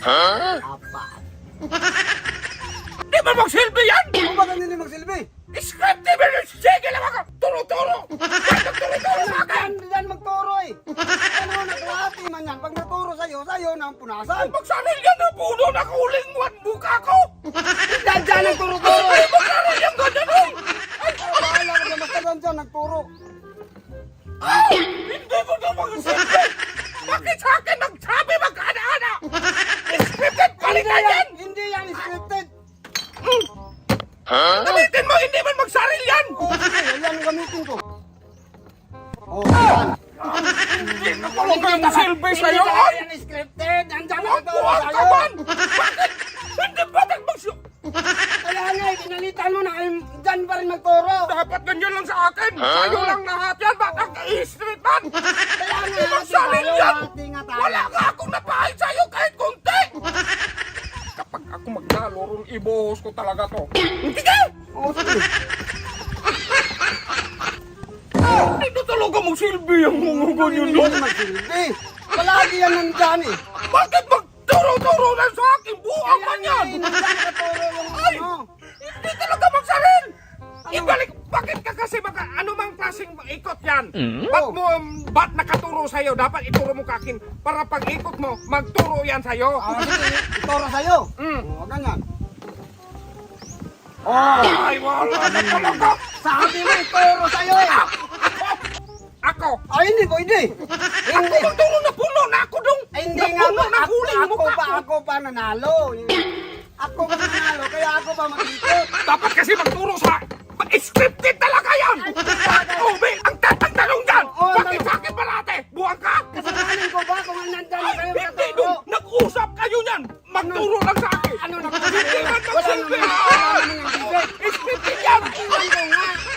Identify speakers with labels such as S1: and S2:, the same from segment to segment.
S1: Apat.
S2: Di ba magsilbi yan?
S1: Ano ba ganyan yung magsilbi?
S2: Scripted ba yun? Sige lang ako! Turo-turo! Turo-turo sa akin!
S1: Yan magturo eh. Ano, nakuhati man yan. Pag naturo sa'yo na ang punasan.
S2: Magsanil yan na puno na kulingwan mukha ko!
S1: Dyan ang turo-turo eh.
S2: Magsanil yan ganyan eh!
S1: Bahala ka dyan, basta dyan nagturo.
S2: Hindi mo na magsilbi! Bakit sa akin nagsabi mag-ana-ana? Scripted balikan yan!
S1: Hindi yan scripted.
S2: Gamitin mo, hindi man magsaril yan!
S1: Oo, sige, yan ang gamitin ko. Oo, yan.
S2: Hindi na pala kayo masilbi sa'yo!
S1: Hindi yan scripted. Nandyan ang
S2: Ang
S1: turo
S2: buwan ka
S1: sa'yo.
S2: man! Bakit? Hindi ba magsilbi?
S1: Kaya nga, pinalitan mo na. Dyan pa rin magturo.
S2: Dapat ganyan lang sa akin! Sa'yo lang lahat yan! Ba't ang i-street man?
S1: Kaya nga,
S2: Hindi magsaril yan!
S1: hati nga tayo.
S2: Wala nga akong napahal sa'yo kahit konti! Kapag ako magnalo ron, ibuhos ko talaga to. Hindi ka!
S1: Oo, sige.
S2: Hindi na talaga magsilbi ang mga ganyan
S1: Hindi
S2: lang.
S1: magsilbi. Palagi yan nandyan eh.
S2: Bakit magturo-turo na sa akin? Buang man yan!
S1: Nandyan katuro yung
S2: Ay!
S1: ano.
S2: Hindi talaga magsaril! Ibalik, bakit ka kasi anumang klaseng ikot yan? Ba't nakaturo sa'yo? Dapat ituro mo kakin para pag ikot mo, magturo yan sa'yo.
S1: Sige, ituro sa'yo. Oo, ganyan. Oh,
S2: Ay, wala na talaga!
S1: sabi mo ituro sa'yo eh.
S2: Ako!
S1: Ay, hindi pwede. Hindi.
S2: Magturo na puno na ako dong!
S1: Ay, hindi nga
S2: Napuno na huling mo
S1: ako pa nanalo. Ako pa nanalo, kaya ako pa mag-ikot.
S2: Dapat kasi magturo sa... Scripted talaga yan! Oh, ang tanong dyan!
S1: Oo,
S2: Bakit sa akin parate? Buwang ka?
S1: Kasalanan ko ba kung nandyan
S2: Ay,
S1: kayo
S2: hindi
S1: makaturo?
S2: dong! Nag-usap kayo niyan! Magturo lang sa akin!
S1: Ano
S2: Hindi man magsilbi! Scripted yan!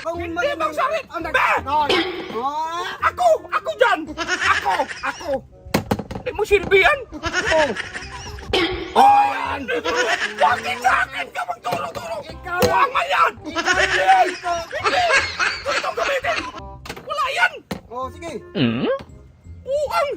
S2: Hindi magsalit! Be! Ako! Ako dyan! Ako! Hindi mo silbi yan? Oh, yan! Bakit sa akin ka magturo-turo?
S1: Ikaw!
S2: Buwang man yan!
S1: Ikaw!
S2: Hindi! Ito gamitin! Wala yan!
S1: Oh, sige.
S2: Buwang!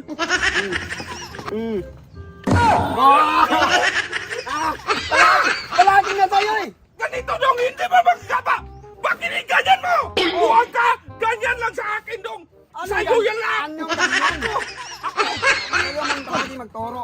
S1: Palagi na sa'yo eh.
S2: Ganito dong, hindi ba magkapa? Bakit ganyan mo? Buwang ka! Ganyan lang sa akin dong! Sa'yo yan lang!
S1: Ano ganyan? Ayaw man palagi magturo.